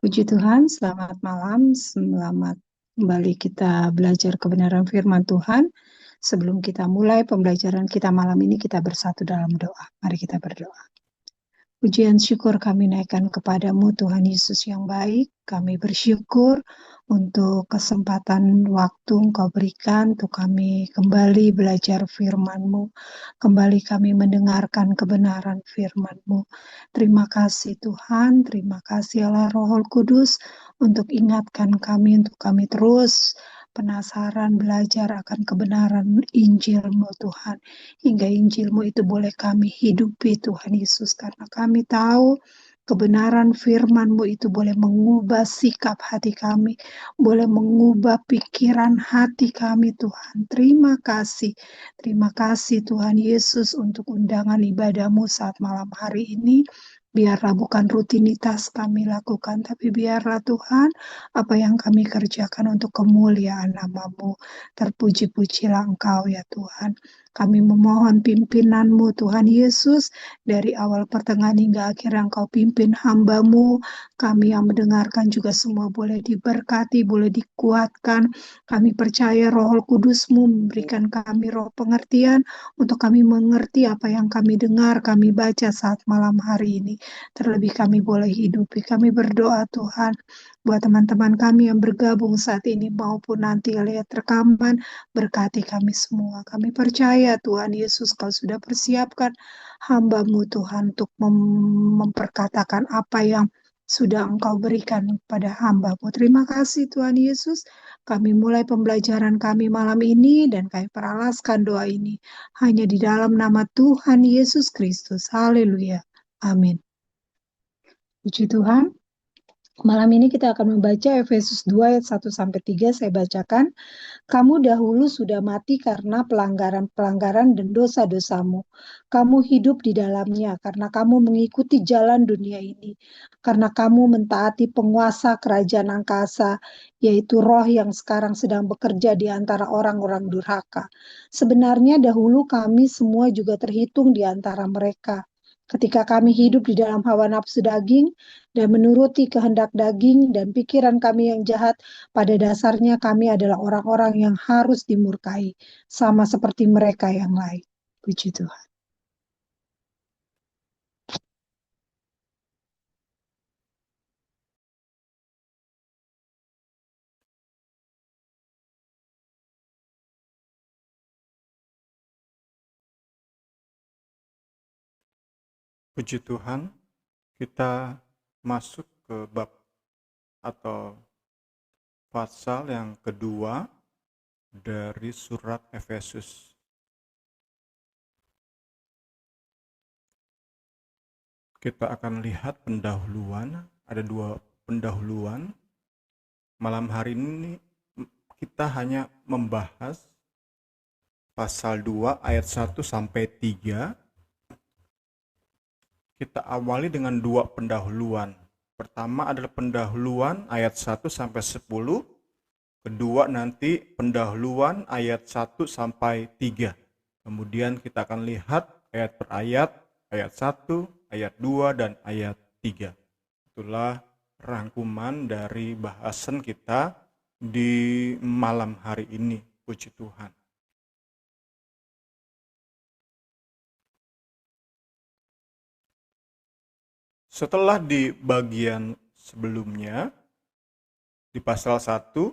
Puji Tuhan, selamat malam, selamat kembali kita belajar kebenaran firman Tuhan. Sebelum kita mulai pembelajaran kita malam ini, kita bersatu dalam doa. Mari kita berdoa. Pujian syukur kami naikkan kepadamu Tuhan Yesus yang baik. Kami bersyukur untuk kesempatan waktu Engkau berikan untuk kami kembali belajar firman-Mu. Kembali kami mendengarkan kebenaran firman-Mu. Terima kasih Tuhan, terima kasih Allah Roh Kudus untuk ingatkan kami, untuk kami terus penasaran belajar akan kebenaran Injil-Mu Tuhan. Hingga Injil-Mu itu boleh kami hidupi Tuhan Yesus. Karena kami tahu kebenaran firman-Mu itu boleh mengubah sikap hati kami. Boleh mengubah pikiran hati kami Tuhan. Terima kasih. Terima kasih Tuhan Yesus untuk undangan ibadah-Mu saat malam hari ini. Biarlah bukan rutinitas kami lakukan, tapi biarlah Tuhan apa yang kami kerjakan untuk kemuliaan nama-Mu. Terpuji-pujilah Engkau ya Tuhan. Kami memohon pimpinan-Mu Tuhan Yesus, dari awal pertengahan hingga akhir yang Kau pimpin hamba-Mu. Kami yang mendengarkan juga semua boleh diberkati, boleh dikuatkan. Kami percaya Roh Kudus-Mu memberikan kami roh pengertian untuk kami mengerti apa yang kami dengar, kami baca saat malam hari ini. Terlebih kami boleh hidupi. Kami berdoa Tuhan buat teman-teman kami yang bergabung saat ini maupun nanti lihat rekaman. Berkati kami semua. Kami percaya Tuhan Yesus Kau sudah persiapkan hamba-Mu Tuhan untuk memperkatakan apa yang sudah Engkau berikan kepada hamba-Mu. Terima kasih Tuhan Yesus. Kami mulai pembelajaran kami malam ini dan kami peralaskan doa ini hanya di dalam nama Tuhan Yesus Kristus. Haleluya. Amin. Puji Tuhan. Malam ini kita akan membaca Efesus 2 ayat 1 sampai 3. Saya bacakan. Kamu dahulu sudah mati karena pelanggaran-pelanggaran dan dosa-dosamu. Kamu hidup di dalamnya karena kamu mengikuti jalan dunia ini. Karena kamu mentaati penguasa kerajaan angkasa, yaitu roh yang sekarang sedang bekerja di antara orang-orang durhaka. Sebenarnya dahulu kami semua juga terhitung di antara mereka. Ketika kami hidup di dalam hawa nafsu daging dan menuruti kehendak daging dan pikiran kami yang jahat, pada dasarnya kami adalah orang-orang yang harus dimurkai, sama seperti mereka yang lain. Puji Tuhan. Puji Tuhan, kita masuk ke bab atau pasal yang kedua dari surat Efesus. Kita akan lihat pendahuluan, ada dua pendahuluan. Malam hari ini kita hanya membahas pasal 2 ayat 1 sampai 3. Kita awali dengan dua pendahuluan. Pertama adalah pendahuluan ayat 1 sampai 10. Kedua nanti pendahuluan ayat 1 sampai 3. Kemudian kita akan lihat ayat per ayat, ayat 1, ayat 2, dan ayat 3. Itulah rangkuman dari bahasan kita di malam hari ini. Puji Tuhan. Setelah di bagian sebelumnya, di pasal 1,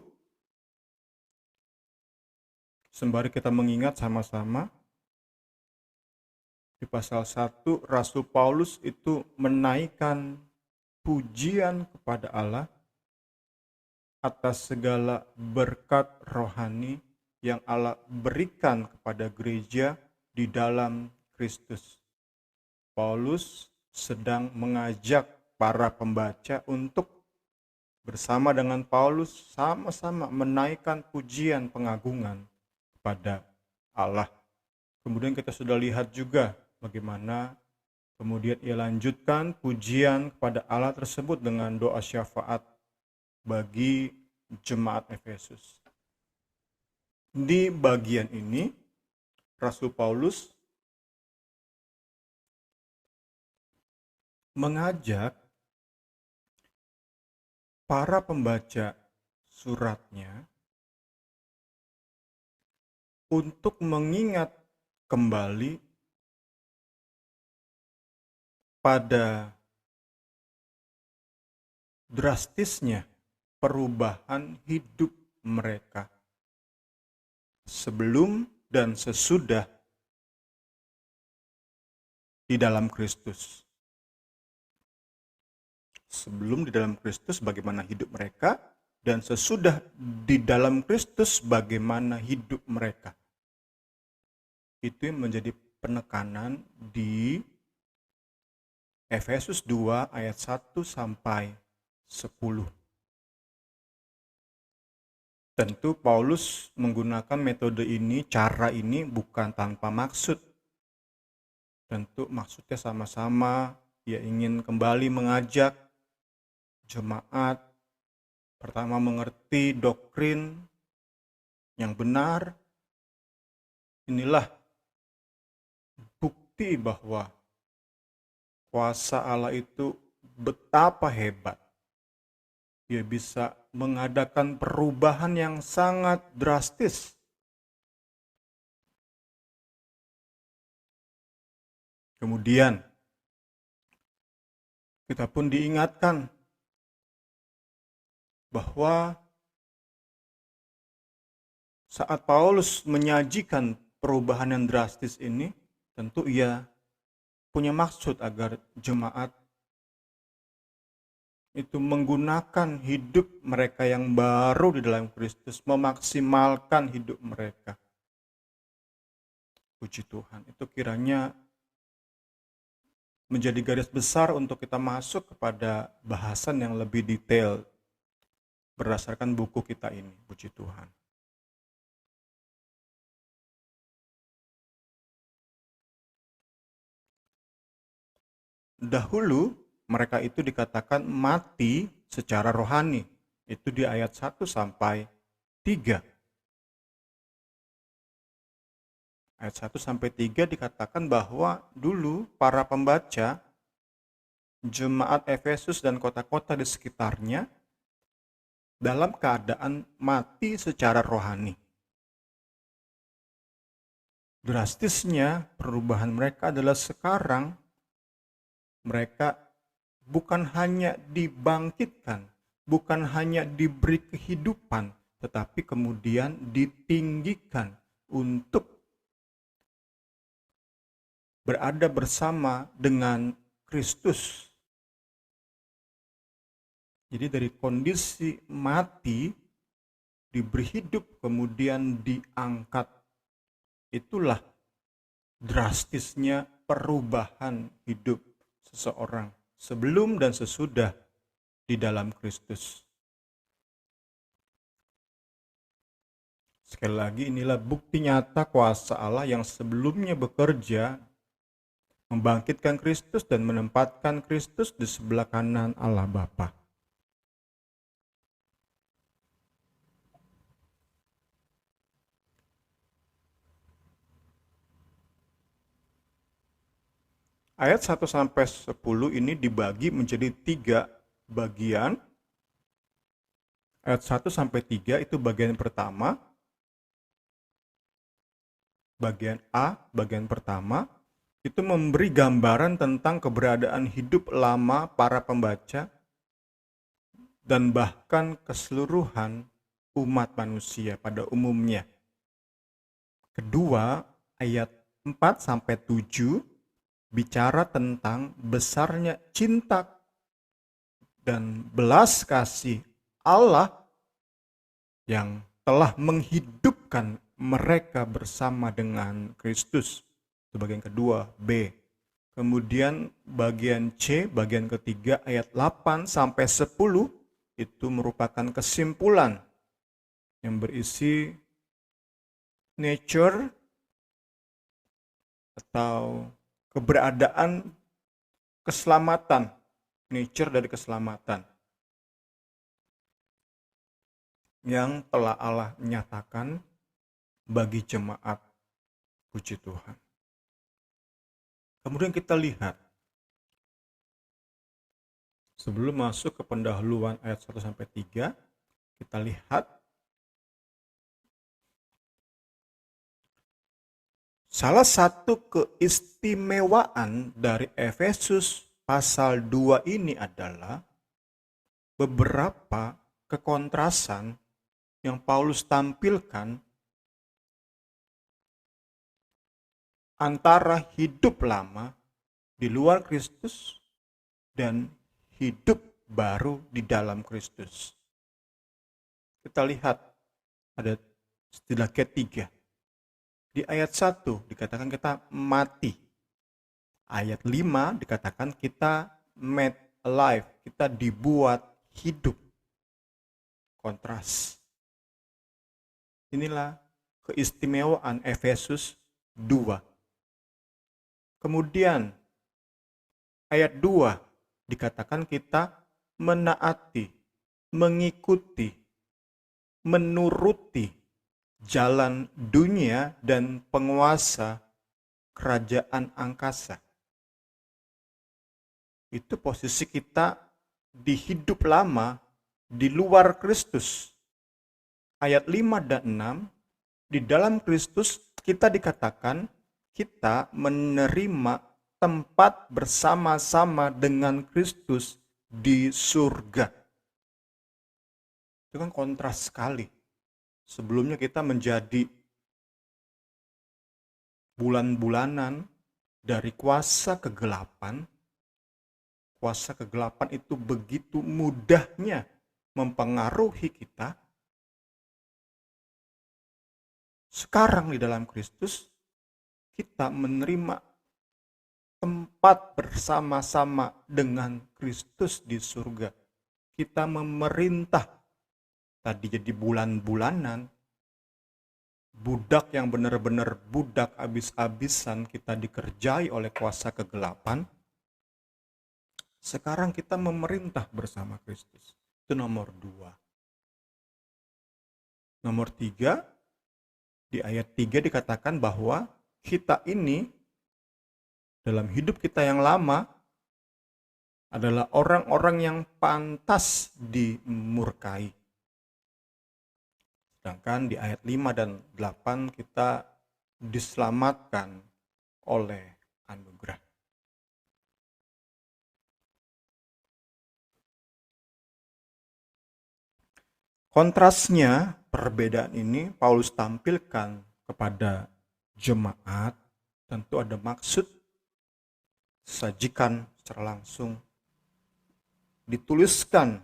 sembari kita mengingat sama-sama, di pasal 1 Rasul Paulus itu menaikkan pujian kepada Allah atas segala berkat rohani yang Allah berikan kepada gereja di dalam Kristus. Paulus sedang mengajak para pembaca untuk bersama dengan Paulus sama-sama menaikkan pujian pengagungan kepada Allah. Kemudian kita sudah lihat juga bagaimana kemudian ia lanjutkan pujian kepada Allah tersebut dengan doa syafaat bagi jemaat Efesus. Di bagian ini, Rasul Paulus mengajak para pembaca suratnya untuk mengingat kembali pada drastisnya perubahan hidup mereka sebelum dan sesudah di dalam Kristus. Sebelum di dalam Kristus bagaimana hidup mereka, dan sesudah di dalam Kristus bagaimana hidup mereka. Itu yang menjadi penekanan di Efesus 2 ayat 1 sampai 10. Tentu Paulus menggunakan metode ini, cara ini bukan tanpa maksud. Tentu maksudnya sama-sama ia ingin kembali mengajak jemaat pertama mengerti doktrin yang benar. Inilah bukti bahwa kuasa Allah itu betapa hebat. Dia bisa mengadakan perubahan yang sangat drastis. Kemudian kita pun diingatkan bahwa saat Paulus menyajikan perubahan yang drastis ini, tentu ia punya maksud agar jemaat itu menggunakan hidup mereka yang baru di dalam Kristus, memaksimalkan hidup mereka. Puji Tuhan, itu kiranya menjadi garis besar untuk kita masuk kepada bahasan yang lebih detail berdasarkan buku kita ini. Puji Tuhan. Dahulu mereka itu dikatakan mati secara rohani. Itu di ayat 1 sampai 3. Ayat 1 sampai 3 dikatakan bahwa dulu para pembaca jemaat Efesus dan kota-kota di sekitarnya dalam keadaan mati secara rohani. Drastisnya perubahan mereka adalah sekarang mereka bukan hanya dibangkitkan, bukan hanya diberi kehidupan, tetapi kemudian ditinggikan untuk berada bersama dengan Kristus. Jadi dari kondisi mati, diberi hidup, kemudian diangkat. Itulah drastisnya perubahan hidup seseorang sebelum dan sesudah di dalam Kristus. Sekali lagi, inilah bukti nyata kuasa Allah yang sebelumnya bekerja membangkitkan Kristus dan menempatkan Kristus di sebelah kanan Allah Bapa. Ayat 1 sampai 10 ini dibagi menjadi 3 bagian. Ayat 1 sampai 3 itu bagian pertama. Bagian A, bagian pertama, itu memberi gambaran tentang keberadaan hidup lama para pembaca dan bahkan keseluruhan umat manusia pada umumnya. Kedua, ayat 4 sampai 7 bicara tentang besarnya cinta dan belas kasih Allah yang telah menghidupkan mereka bersama dengan Kristus. Itu bagian kedua, B. Kemudian bagian C, bagian ketiga ayat 8 sampai 10 itu merupakan kesimpulan yang berisi nature atau keberadaan keselamatan, nature dari keselamatan yang telah Allah nyatakan bagi jemaat. Puji Tuhan. Kemudian kita lihat Sebelum masuk ke pendahuluan ayat 1 sampai 3, kita lihat salah satu keistimewaan dari Efesus pasal 2 ini adalah beberapa kekontrasan yang Paulus tampilkan antara hidup lama di luar Kristus dan hidup baru di dalam Kristus. Kita lihat ada istilah ketiga. Di ayat 1 dikatakan kita mati. Ayat 5 dikatakan kita made alive, kita dibuat hidup. Kontras. Inilah keistimewaan Efesus 2. Kemudian ayat 2 dikatakan kita menaati, mengikuti, menuruti jalan dunia dan penguasa kerajaan angkasa. Itu posisi kita di hidup lama di luar Kristus. Ayat 5 dan 6, di dalam Kristus kita dikatakan kita menerima tempat bersama-sama dengan Kristus di surga. Itu kan kontras sekali. Sebelumnya kita menjadi bulan-bulanan dari kuasa kegelapan. Kuasa kegelapan itu begitu mudahnya mempengaruhi kita. Sekarang di dalam Kristus, kita menerima tempat bersama-sama dengan Kristus di surga. Kita memerintah. Tadi jadi bulan-bulanan, budak yang benar-benar budak abis-abisan kita dikerjai oleh kuasa kegelapan. Sekarang kita memerintah bersama Kristus. Itu nomor 2. Nomor 3, di ayat 3 dikatakan bahwa kita ini dalam hidup kita yang lama adalah orang-orang yang pantas dimurkai. Sedangkan di ayat 5 dan 8 kita diselamatkan oleh anugerah. Kontrasnya, perbedaan ini Paulus tampilkan kepada jemaat, tentu ada maksud, sajikan secara langsung, dituliskan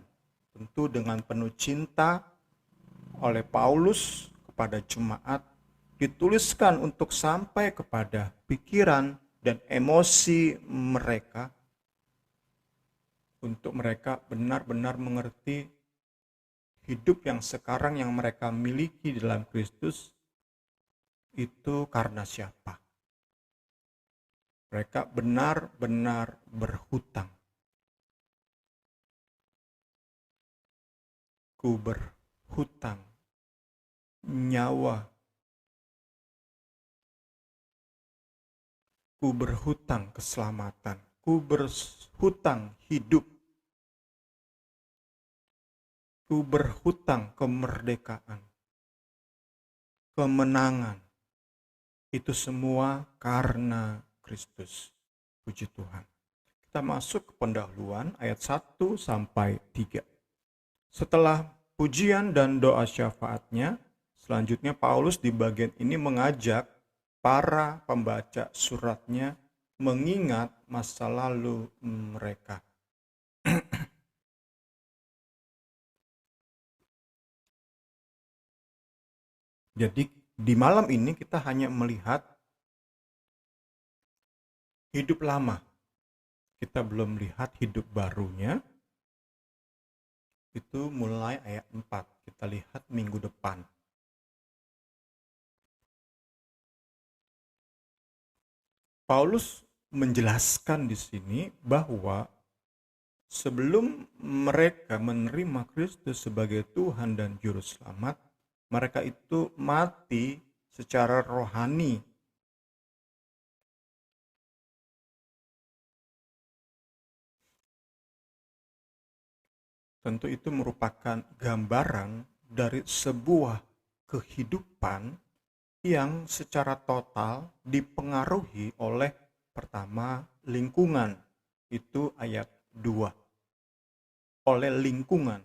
tentu dengan penuh cinta oleh Paulus kepada jemaat, dituliskan untuk sampai kepada pikiran dan emosi mereka, untuk mereka benar-benar mengerti hidup yang sekarang yang mereka miliki dalam Kristus itu karena siapa. Mereka benar-benar berhutang. Ku berhutang nyawa. Ku berhutang keselamatan. Ku berhutang hidup. Ku berhutang kemerdekaan. Kemenangan. Itu semua karena Kristus. Puji Tuhan. Kita masuk ke pendahuluan ayat 1 sampai 3. Setelah pujian dan doa syafaatnya, selanjutnya Paulus di bagian ini mengajak para pembaca suratnya mengingat masa lalu mereka. Jadi di malam ini kita hanya melihat hidup lama. Kita belum lihat hidup barunya. Itu mulai ayat 4. Kita lihat minggu depan. Paulus menjelaskan di sini bahwa sebelum mereka menerima Kristus sebagai Tuhan dan Juru Selamat, mereka itu mati secara rohani. tentu itu merupakan gambaran dari sebuah kehidupan yang secara total dipengaruhi oleh pertama lingkungan. Itu ayat 2. Oleh lingkungan,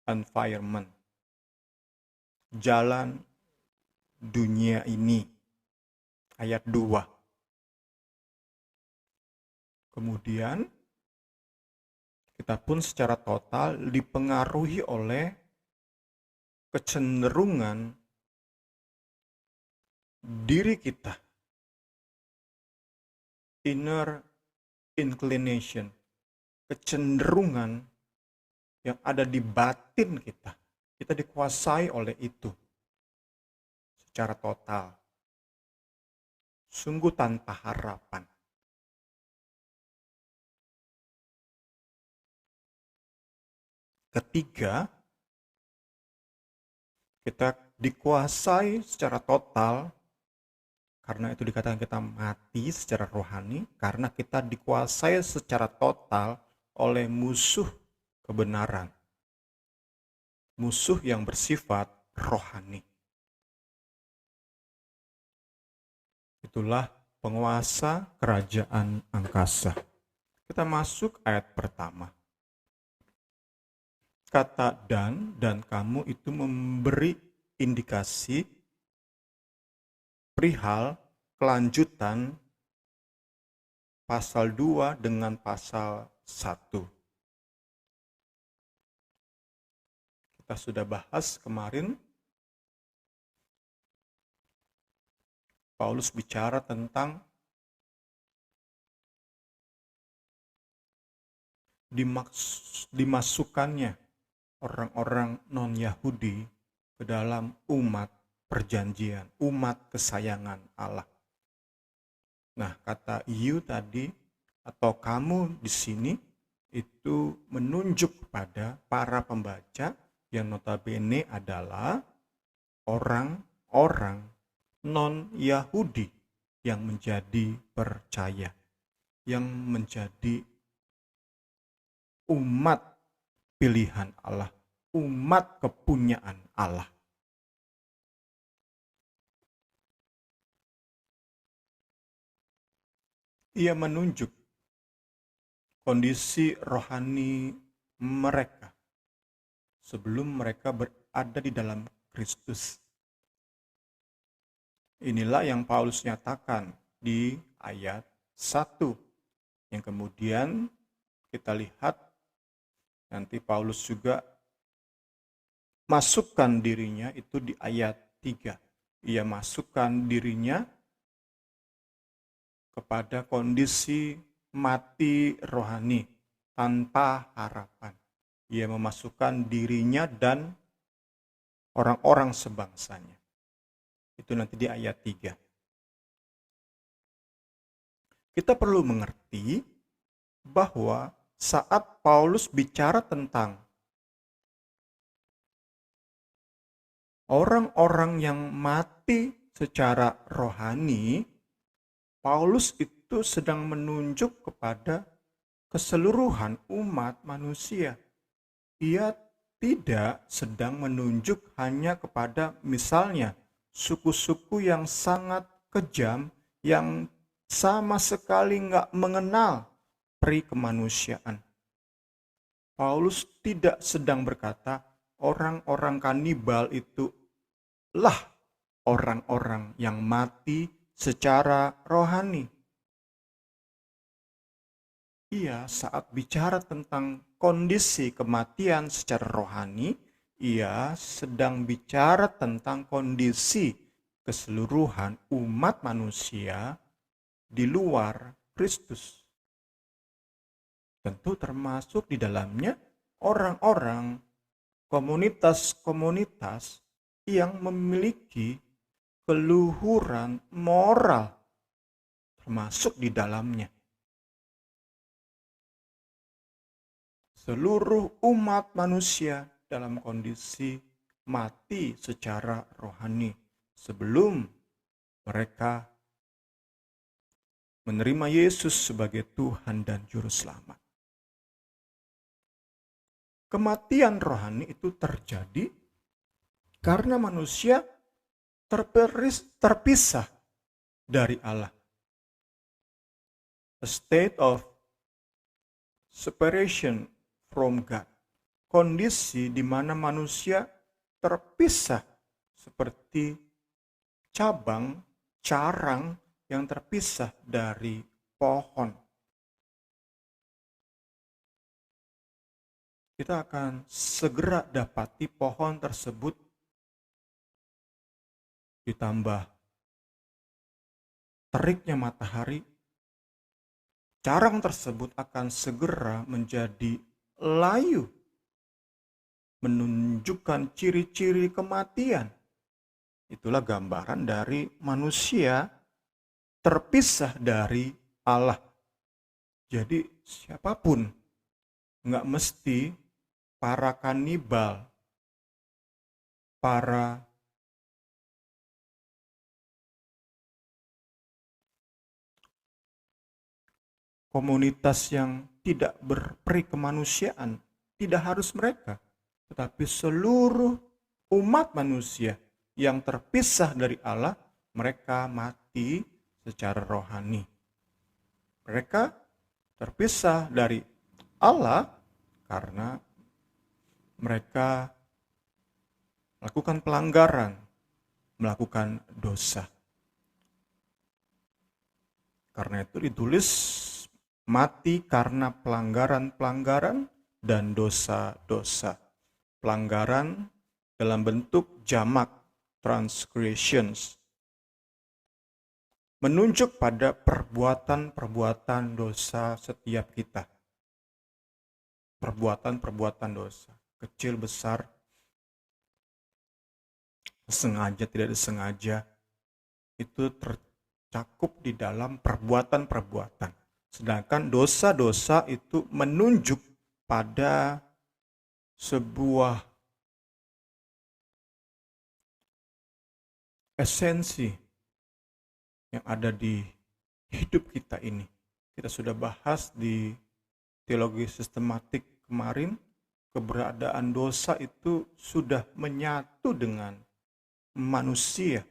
environment, jalan dunia ini, ayat 2. Kemudian kita pun secara total dipengaruhi oleh kecenderungan diri kita, inner inclination, kecenderungan yang ada di batin kita. Kita dikuasai oleh itu secara total. Sungguh tanpa harapan. Ketiga, kita dikuasai secara total, karena itu dikatakan kita mati secara rohani, karena kita dikuasai secara total oleh musuh kebenaran. Musuh yang bersifat rohani. Itulah penguasa kerajaan angkasa. Kita masuk ayat pertama. Kata dan kamu itu memberi indikasi perihal kelanjutan pasal 2 dengan pasal 1. Kita sudah bahas kemarin, Paulus bicara tentang dimasukkannya orang-orang non-Yahudi ke dalam umat perjanjian, umat kesayangan Allah. Nah, kata you tadi atau kamu di sini itu menunjuk kepada para pembaca yang notabene adalah orang-orang non-Yahudi yang menjadi percaya, yang menjadi umat pilihan Allah, umat kepunyaan Allah. Ia menunjuk kondisi rohani mereka sebelum mereka berada di dalam Kristus. Inilah yang Paulus nyatakan di ayat 1. Yang kemudian kita lihat nanti Paulus juga masukkan dirinya itu di ayat 3. Ia masukkan dirinya kepada kondisi mati rohani tanpa harapan. Ia memasukkan dirinya dan orang-orang sebangsanya. Itu nanti di ayat 3. Kita perlu mengerti bahwa saat Paulus bicara tentang orang-orang yang mati secara rohani, Paulus itu sedang menunjuk kepada keseluruhan umat manusia. Ia tidak sedang menunjuk hanya kepada misalnya suku-suku yang sangat kejam, yang sama sekali nggak mengenal peri kemanusiaan. Paulus tidak sedang berkata orang-orang kanibal itu lah orang-orang yang mati secara rohani. Ia saat bicara tentang kondisi kematian secara rohani, ia sedang bicara tentang kondisi keseluruhan umat manusia di luar Kristus. Tentu termasuk di dalamnya orang-orang, komunitas-komunitas yang memiliki keluhuran moral, termasuk di dalamnya. Seluruh umat manusia dalam kondisi mati secara rohani sebelum mereka menerima Yesus sebagai Tuhan dan Juru Selamat. Kematian rohani itu terjadi karena manusia terpisah dari Allah. A state of separation from God. Kondisi di mana manusia terpisah seperti carang yang terpisah dari pohon. Kita akan segera dapati pohon tersebut ditambah teriknya matahari, carang tersebut akan segera menjadi layu, menunjukkan ciri-ciri kematian. Itulah gambaran dari manusia terpisah dari Allah. Jadi siapapun, nggak mesti para kanibal, para komunitas yang tidak berperi kemanusiaan, tidak harus mereka, tetapi seluruh umat manusia yang terpisah dari Allah, mereka mati secara rohani. Mereka terpisah dari Allah karena mereka melakukan pelanggaran, melakukan dosa. Karena itu ditulis mati karena pelanggaran-pelanggaran dan dosa-dosa. Pelanggaran dalam bentuk jamak, transgressions, menunjuk pada perbuatan-perbuatan dosa setiap kita. Perbuatan-perbuatan dosa, kecil, besar, sengaja, tidak disengaja, itu tercakup di dalam perbuatan-perbuatan. Sedangkan dosa-dosa itu menunjuk pada sebuah esensi yang ada di hidup kita ini. Kita sudah bahas di teologi sistematik kemarin, keberadaan dosa itu sudah menyatu dengan manusia.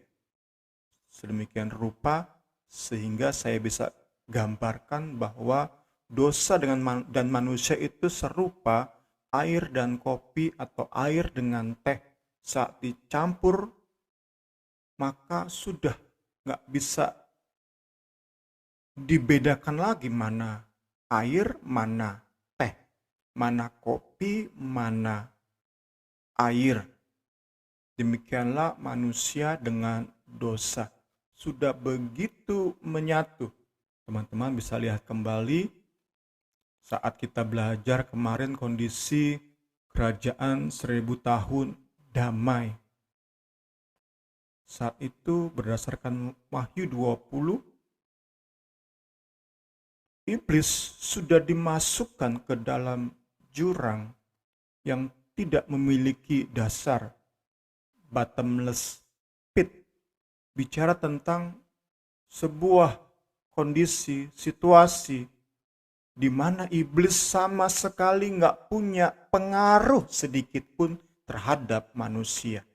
Sedemikian rupa sehingga saya bisa gambarkan bahwa dosa dan manusia itu serupa air dan kopi atau air dengan teh. Saat dicampur maka sudah nggak bisa dibedakan lagi mana air, mana teh, mana kopi, mana air. Demikianlah manusia dengan dosa. Sudah begitu menyatu. Teman-teman bisa lihat kembali saat kita belajar kemarin kondisi kerajaan 1000 tahun damai. Saat itu berdasarkan Wahyu 20, iblis sudah dimasukkan ke dalam jurang yang tidak memiliki dasar, bottomless pit. Bicara tentang sebuah kondisi, situasi di mana iblis sama sekali nggak punya pengaruh sedikit pun terhadap manusia.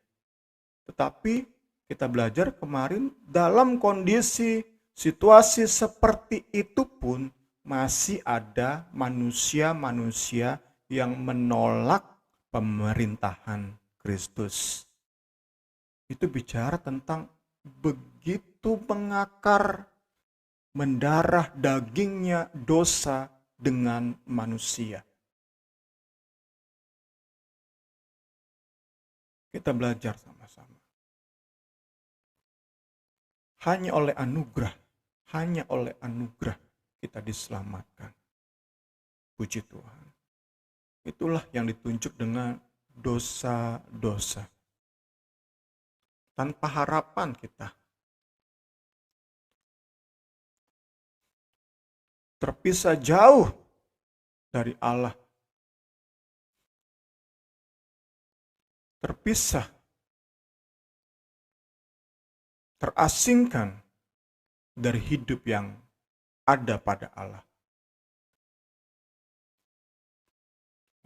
Tetapi kita belajar kemarin dalam kondisi situasi seperti itu pun masih ada manusia-manusia yang menolak pemerintahan Kristus. Itu bicara tentang begitu mengakar, mendarah dagingnya dosa dengan manusia. Kita belajar sama-sama. Hanya oleh anugerah kita diselamatkan. Puji Tuhan. Itulah yang ditunjuk dengan dosa-dosa. Tanpa harapan kita. Terpisah jauh dari Allah. Terpisah. Terasingkan dari hidup yang ada pada Allah.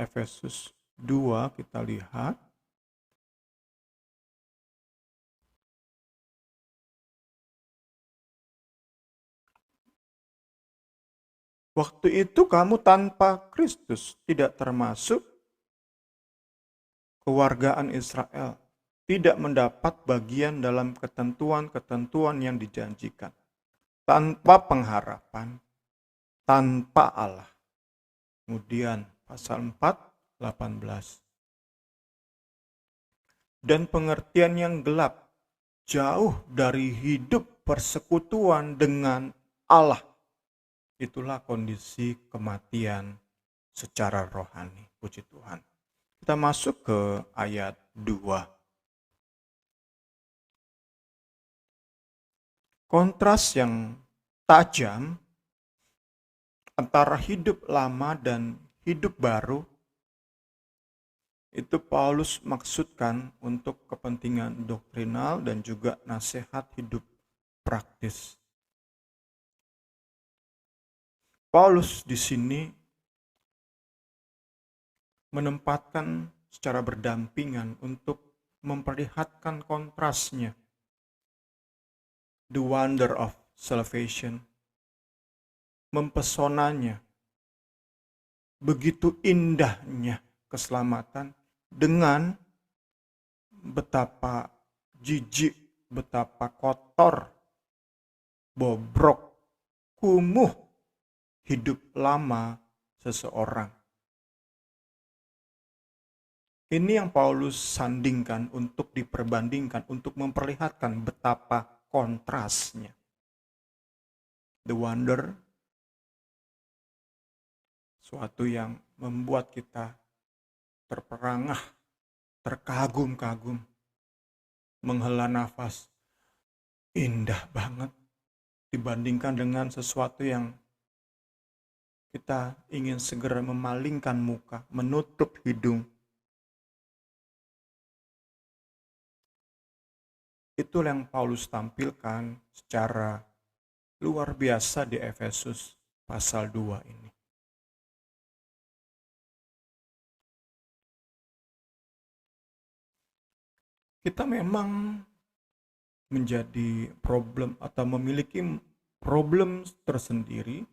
Efesus 2 kita lihat. Waktu itu kamu tanpa Kristus, tidak termasuk kewargaan Israel, tidak mendapat bagian dalam ketentuan-ketentuan yang dijanjikan, tanpa pengharapan, tanpa Allah. Kemudian pasal 4, 18. Dan pengertian yang gelap, jauh dari hidup persekutuan dengan Allah. Itulah kondisi kematian secara rohani. Puji Tuhan. Kita masuk ke ayat 2. Kontras yang tajam antara hidup lama dan hidup baru itu Paulus maksudkan untuk kepentingan doktrinal dan juga nasihat hidup praktis. Paulus di sini menempatkan secara berdampingan untuk memperlihatkan kontrasnya. The wonder of salvation. Mempesonanya. Begitu indahnya keselamatan dengan betapa jijik, betapa kotor, bobrok, kumuh hidup lama seseorang. Ini yang Paulus sandingkan untuk diperbandingkan, untuk memperlihatkan betapa kontrasnya. The wonder, suatu yang membuat kita terperangah, terkagum-kagum, menghela nafas. Indah banget dibandingkan dengan sesuatu yang kita ingin segera memalingkan muka, menutup hidung. Itu yang Paulus tampilkan secara luar biasa di Efesus pasal 2 ini. Kita memang menjadi problem atau memiliki problem tersendiri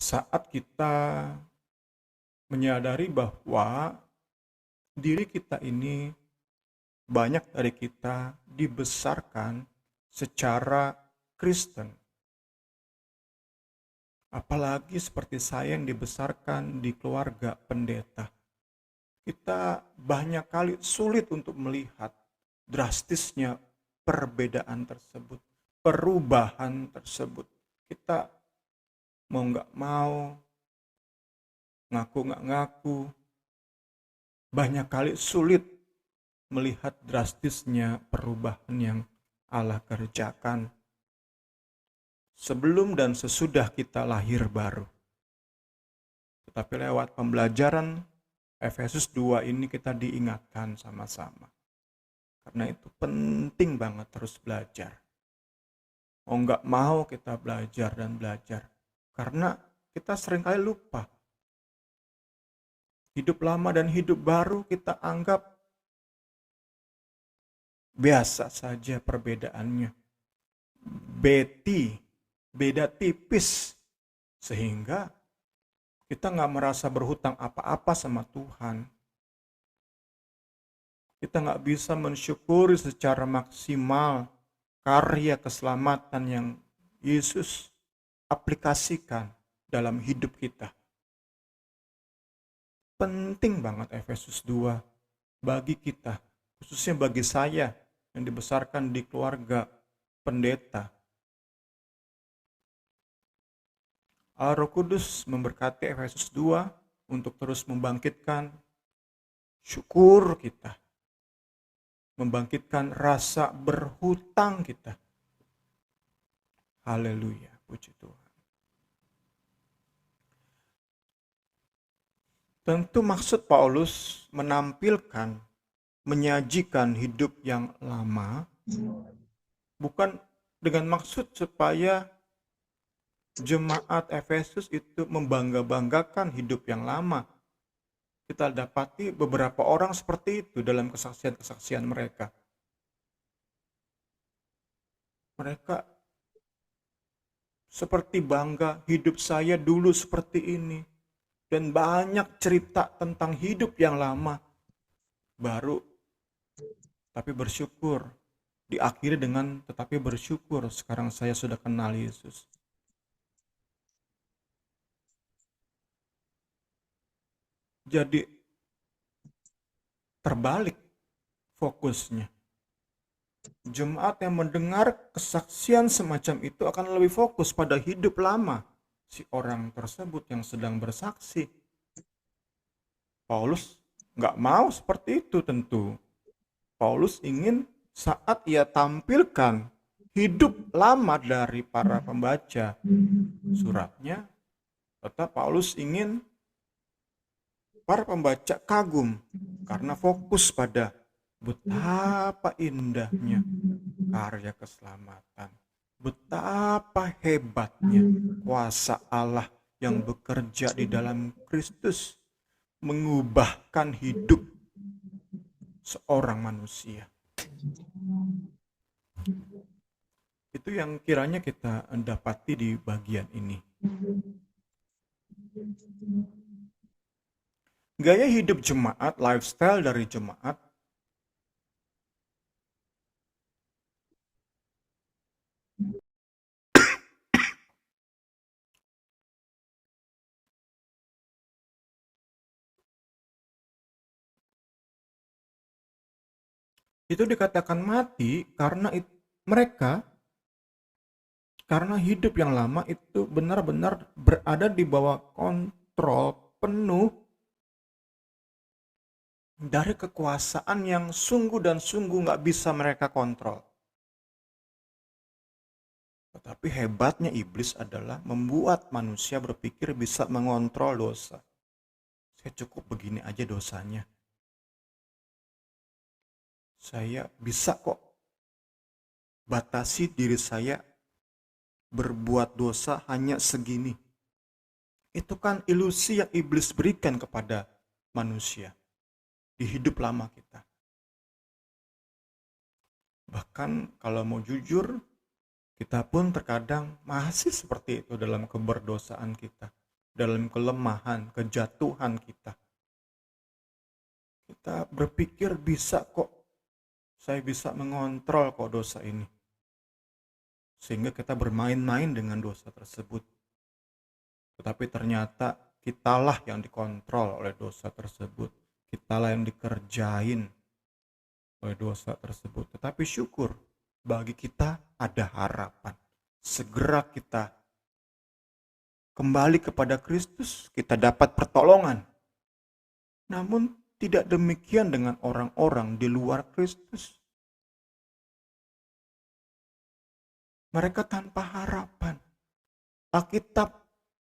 saat kita menyadari bahwa diri kita ini, banyak dari kita dibesarkan secara Kristen. Apalagi seperti saya yang dibesarkan di keluarga pendeta. Kita banyak kali sulit untuk melihat drastisnya perbedaan tersebut, perubahan tersebut. Kita mau nggak mau, ngaku nggak ngaku, banyak kali sulit melihat drastisnya perubahan yang Allah kerjakan sebelum dan sesudah kita lahir baru. Tetapi lewat pembelajaran Efesus 2 ini kita diingatkan sama-sama. Karena itu penting banget terus belajar. Oh nggak mau kita belajar dan belajar. Karena kita seringkali lupa. Hidup lama dan hidup baru kita anggap biasa saja perbedaannya. Beda tipis. Sehingga kita nggak merasa berhutang apa-apa sama Tuhan. Kita nggak bisa mensyukuri secara maksimal karya keselamatan yang Yesus aplikasikan dalam hidup kita. Penting banget Efesus 2 bagi kita, khususnya bagi saya yang dibesarkan di keluarga pendeta. Roh Kudus memberkati Efesus 2 untuk terus membangkitkan syukur kita. Membangkitkan rasa berhutang kita. Haleluya, puji Tuhan. Tentu maksud Paulus menampilkan, menyajikan hidup yang lama, bukan dengan maksud supaya jemaat Efesus itu membangga-banggakan hidup yang lama. kita dapati beberapa orang seperti itu dalam kesaksian-kesaksian mereka. Mereka seperti bangga, hidup saya dulu seperti ini. Dan banyak cerita tentang hidup yang lama. Baru, tapi bersyukur. Diakhiri dengan tetapi bersyukur sekarang saya sudah kenal Yesus. Jadi terbalik fokusnya. Jemaat yang mendengar kesaksian semacam itu akan lebih fokus pada hidup lama si orang tersebut yang sedang bersaksi. Paulus nggak mau seperti itu tentu. Paulus ingin saat ia tampilkan hidup lama dari para pembaca suratnya, tetap Paulus ingin para pembaca kagum karena fokus pada betapa indahnya karya keselamatan, betapa hebatnya kuasa Allah yang bekerja di dalam Kristus mengubahkan hidup seorang manusia. Itu yang kiranya kita dapati di bagian ini. Gaya hidup jemaat, lifestyle dari jemaat, itu dikatakan mati karena mereka karena hidup yang lama itu benar-benar berada di bawah kontrol penuh dari kekuasaan yang sungguh dan sungguh nggak bisa mereka kontrol. Tetapi hebatnya iblis adalah membuat manusia berpikir bisa mengontrol dosa. Saya cukup begini aja dosanya. Saya bisa kok batasi diri saya berbuat dosa hanya segini. Itu kan ilusi yang iblis berikan kepada manusia di hidup lama kita. Bahkan kalau mau jujur, kita pun terkadang masih seperti itu dalam keberdosaan kita, dalam kelemahan, kejatuhan kita. Kita berpikir bisa kok, saya bisa mengontrol kok dosa ini. Sehingga kita bermain-main dengan dosa tersebut. Tetapi ternyata kitalah yang dikontrol oleh dosa tersebut. Kitalah yang dikerjain oleh dosa tersebut. Tetapi syukur, bagi kita ada harapan. Segera kita kembali kepada Kristus, kita dapat pertolongan. Namun tidak demikian dengan orang-orang di luar Kristus. Mereka tanpa harapan. Alkitab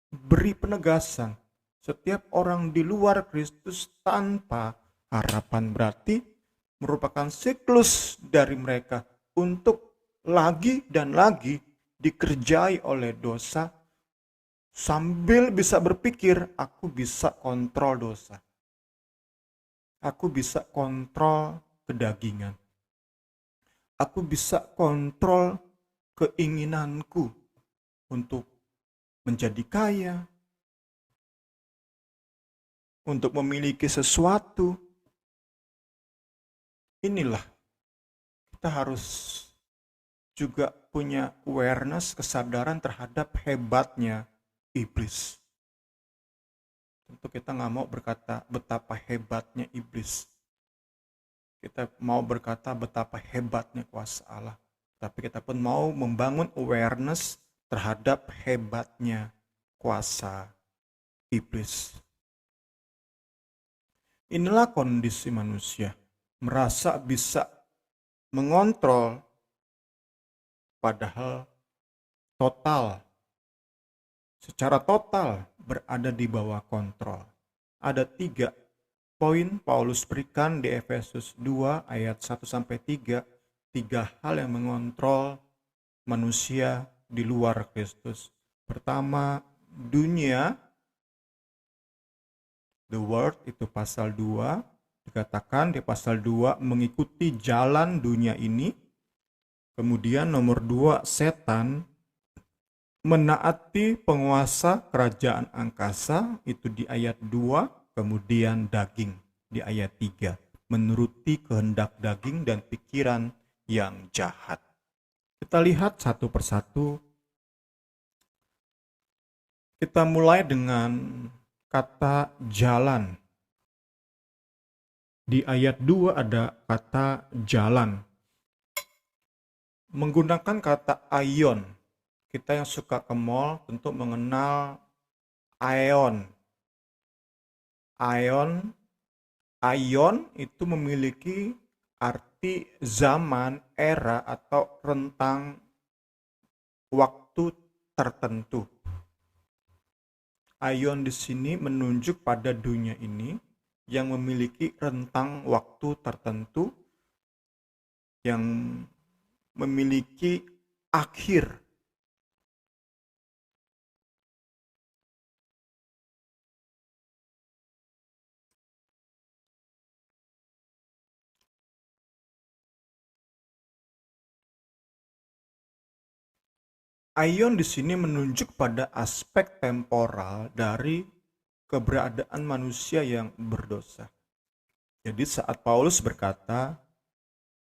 beri penegasan, setiap orang di luar Kristus tanpa harapan berarti merupakan siklus dari mereka untuk lagi dan lagi dikerjai oleh dosa sambil bisa berpikir, aku bisa kontrol dosa. Aku bisa kontrol kedagingan. Aku bisa kontrol keinginanku untuk menjadi kaya, untuk memiliki sesuatu. Inilah, kita harus juga punya awareness, kesadaran terhadap hebatnya iblis. Tentu kita nggak mau berkata betapa hebatnya iblis. Kita mau berkata betapa hebatnya kuasa Allah. Tapi kita pun mau membangun awareness terhadap hebatnya kuasa iblis. Inilah kondisi manusia, merasa bisa mengontrol padahal secara total berada di bawah kontrol. Ada 3 poin Paulus berikan di Efesus 2 ayat 1-3, 3 hal yang mengontrol manusia di luar Kristus. Pertama, dunia. The Word itu pasal 2, dikatakan di pasal 2 mengikuti jalan dunia ini. Kemudian nomor 2, setan menaati penguasa kerajaan angkasa, itu di ayat 2, kemudian daging di ayat 3, menuruti kehendak daging dan pikiran yang jahat. Kita lihat satu persatu. Kita mulai dengan kata jalan. Di ayat 2 ada kata jalan. Menggunakan kata aion. Kita yang suka ke mall tentu mengenal aion. Aion itu memiliki arti zaman, era, atau rentang waktu tertentu. Aion di sini menunjuk pada dunia ini yang memiliki rentang waktu tertentu, yang memiliki akhir. Aion di sini menunjuk pada aspek temporal dari keberadaan manusia yang berdosa. Jadi saat Paulus berkata,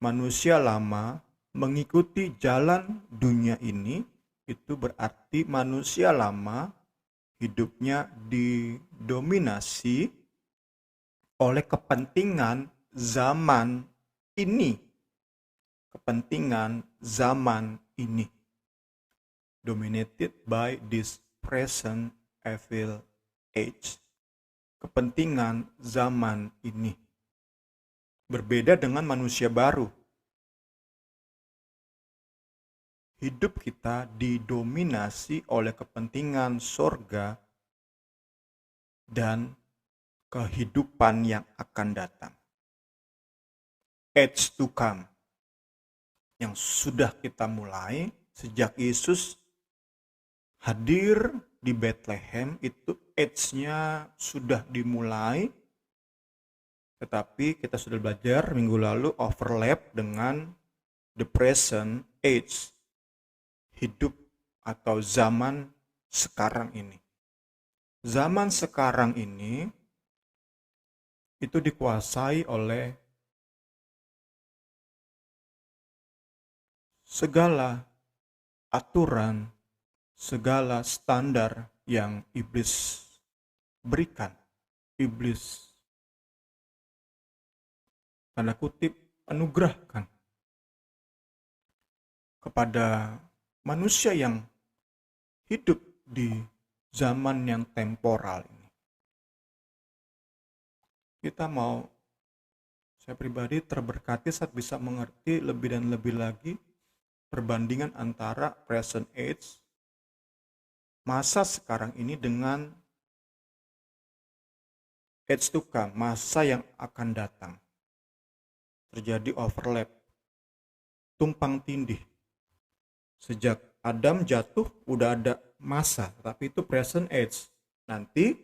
manusia lama mengikuti jalan dunia ini, itu berarti manusia lama hidupnya didominasi oleh kepentingan zaman ini. Kepentingan zaman ini. Dominated by this present evil age. Kepentingan zaman ini. Berbeda dengan manusia baru. Hidup kita didominasi oleh kepentingan sorga dan kehidupan yang akan datang. Age to come. Yang sudah kita mulai sejak Yesus hadir di Bethlehem, itu age-nya sudah dimulai, tetapi kita sudah belajar minggu lalu overlap dengan the present age, hidup atau zaman sekarang ini. Zaman sekarang ini itu dikuasai oleh segala aturan, segala standar yang iblis berikan. Iblis, tanda kutip, anugerahkan kepada manusia yang hidup di zaman yang temporal ini. Saya pribadi terberkati saat bisa mengerti lebih dan lebih lagi perbandingan antara present age, masa sekarang ini, dengan age to come, masa yang akan datang. Terjadi overlap, tumpang tindih. Sejak Adam jatuh udah ada masa, tapi itu present age. Nanti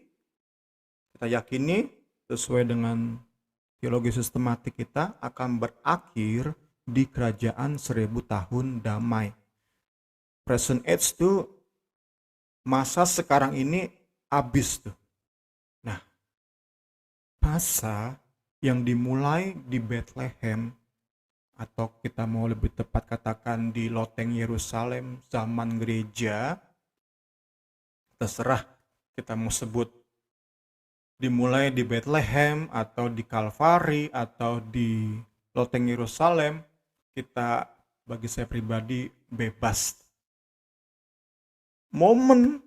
kita yakini sesuai dengan teologi sistematik kita akan berakhir di kerajaan 1000 tahun damai. Present age itu masa sekarang ini habis tuh. Nah, masa yang dimulai di Bethlehem, atau kita mau lebih tepat katakan di loteng Yerusalem zaman gereja, terserah kita mau sebut dimulai di Bethlehem atau di Kalvari atau di loteng Yerusalem, kita, bagi saya pribadi, bebas. Momen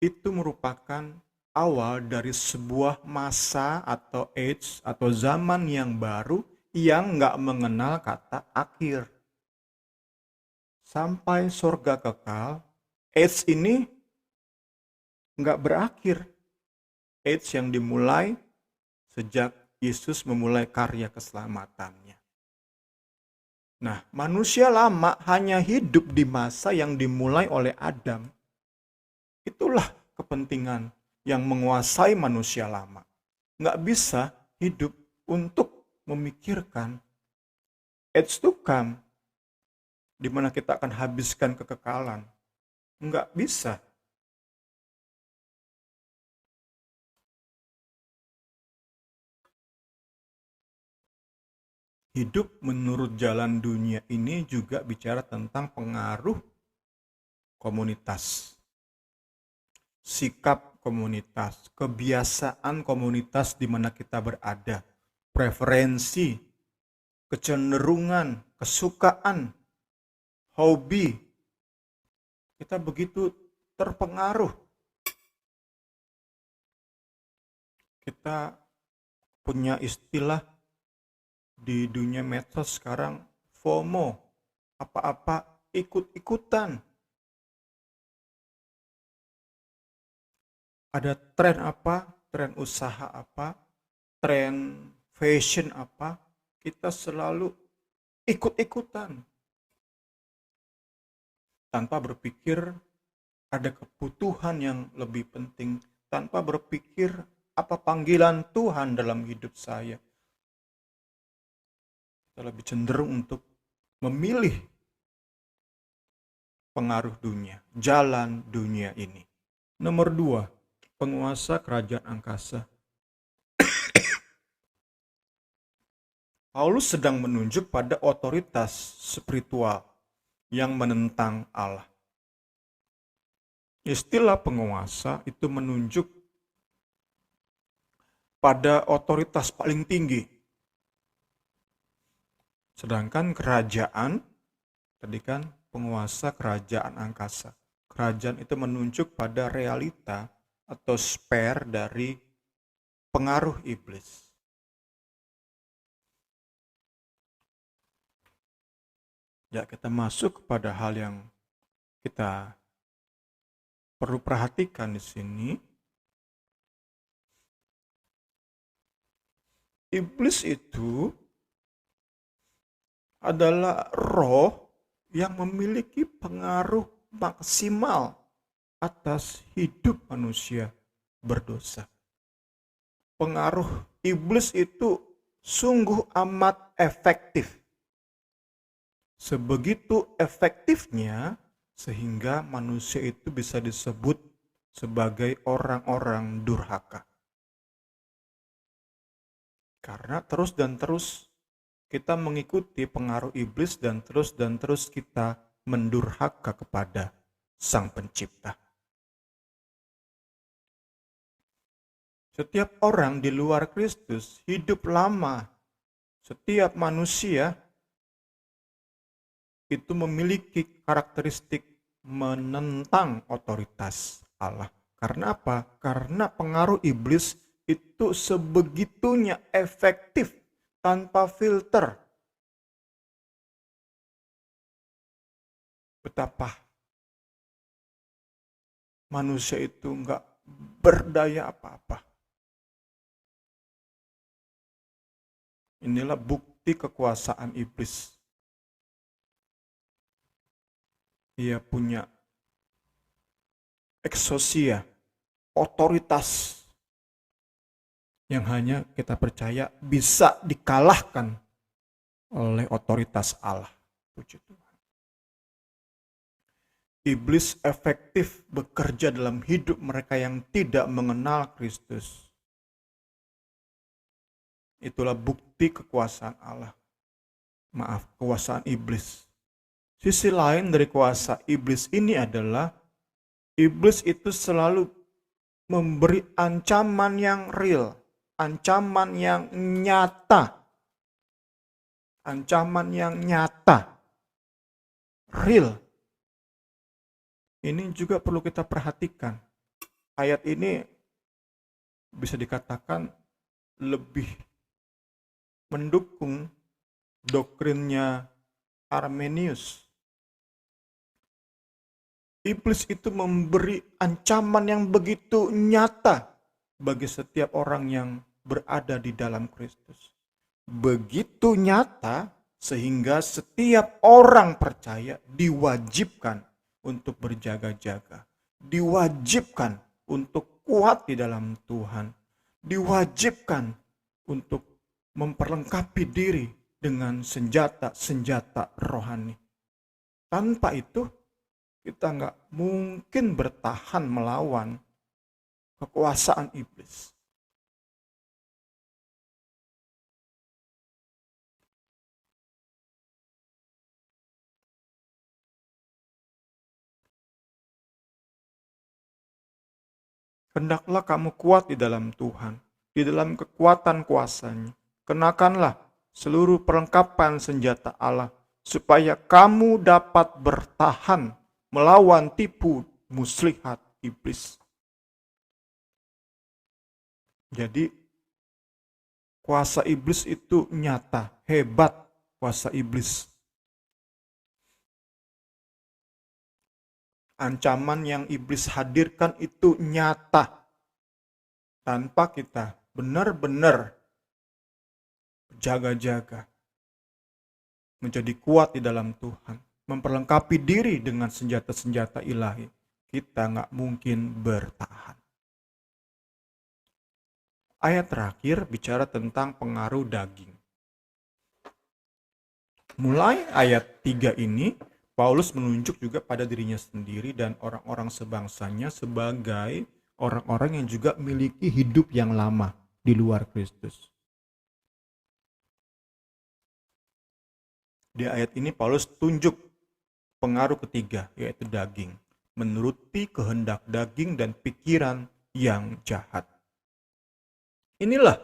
itu merupakan awal dari sebuah masa atau age atau zaman yang baru yang nggak mengenal kata akhir. Sampai surga kekal, age ini nggak berakhir. Age yang dimulai sejak Yesus memulai karya keselamatannya. Nah, manusia lama hanya hidup di masa yang dimulai oleh Adam. Itulah kepentingan yang menguasai manusia lama. Nggak bisa hidup untuk memikirkan age to come, di mana kita akan habiskan kekekalan. Nggak bisa. Hidup menurut jalan dunia ini juga bicara tentang pengaruh komunitas, sikap komunitas, kebiasaan komunitas di mana kita berada, preferensi, kecenderungan, kesukaan, hobi. Kita begitu terpengaruh. Kita punya istilah di dunia medsos sekarang, FOMO, apa-apa ikut-ikutan. Ada tren apa, tren usaha apa, tren fashion apa, kita selalu ikut-ikutan. Tanpa berpikir ada kebutuhan yang lebih penting, tanpa berpikir apa panggilan Tuhan dalam hidup saya. Kita lebih cenderung untuk memilih pengaruh dunia, jalan dunia ini. Nomor 2, penguasa kerajaan angkasa. Paulus sedang menunjuk pada otoritas spiritual yang menentang Allah. Istilah penguasa itu menunjuk pada otoritas paling tinggi. Sedangkan kerajaan, tadi kan penguasa kerajaan angkasa. Kerajaan itu menunjuk pada realita atau spare dari pengaruh iblis. Ya, kita masuk kepada hal yang kita perlu perhatikan di sini. Iblis itu adalah roh yang memiliki pengaruh maksimal atas hidup manusia berdosa. Pengaruh iblis itu sungguh amat efektif. Sebegitu efektifnya sehingga manusia itu bisa disebut sebagai orang-orang durhaka. Karena terus dan terus kita mengikuti pengaruh iblis dan terus kita mendurhaka kepada Sang Pencipta. Setiap orang di luar Kristus hidup lama. Setiap manusia itu memiliki karakteristik menentang otoritas Allah. Karena apa? Karena pengaruh iblis itu sebegitunya efektif tanpa filter. Betapa manusia itu enggak berdaya apa-apa. Inilah bukti kekuasaan iblis. Dia punya eksosia, otoritas yang hanya kita percaya bisa dikalahkan oleh otoritas Allah. Puji Tuhan. Iblis efektif bekerja dalam hidup mereka yang tidak mengenal Kristus. Itulah bukti kekuasaan Allah. Kekuasaan iblis. Sisi lain dari kuasa iblis ini adalah iblis itu selalu memberi ancaman yang real, ancaman yang nyata. Ancaman yang nyata. Real. Ini juga perlu kita perhatikan. Ayat ini bisa dikatakan lebih mendukung doktrinnya Arminius. Iblis itu memberi ancaman yang begitu nyata bagi setiap orang yang berada di dalam Kristus. Begitu nyata sehingga setiap orang percaya diwajibkan untuk berjaga-jaga. Diwajibkan untuk kuat di dalam Tuhan, diwajibkan untuk memperlengkapi diri dengan senjata-senjata rohani. Tanpa itu, kita nggak mungkin bertahan melawan kekuasaan iblis. Hendaklah kamu kuat di dalam Tuhan, di dalam kekuatan kuasa-Nya. Kenakanlah seluruh perlengkapan senjata Allah, supaya kamu dapat bertahan melawan tipu muslihat iblis. Jadi, kuasa iblis itu nyata, hebat kuasa iblis. Ancaman yang iblis hadirkan itu nyata. Tanpa kita benar-benar jaga-jaga, menjadi kuat di dalam Tuhan, memperlengkapi diri dengan senjata-senjata ilahi, kita nggak mungkin bertahan. Ayat terakhir bicara tentang pengaruh daging. Mulai ayat 3 ini, Paulus menunjuk juga pada dirinya sendiri dan orang-orang sebangsanya sebagai orang-orang yang juga memiliki hidup yang lama di luar Kristus. Di ayat ini Paulus tunjuk pengaruh ketiga, yaitu daging. Menuruti kehendak daging dan pikiran yang jahat. Inilah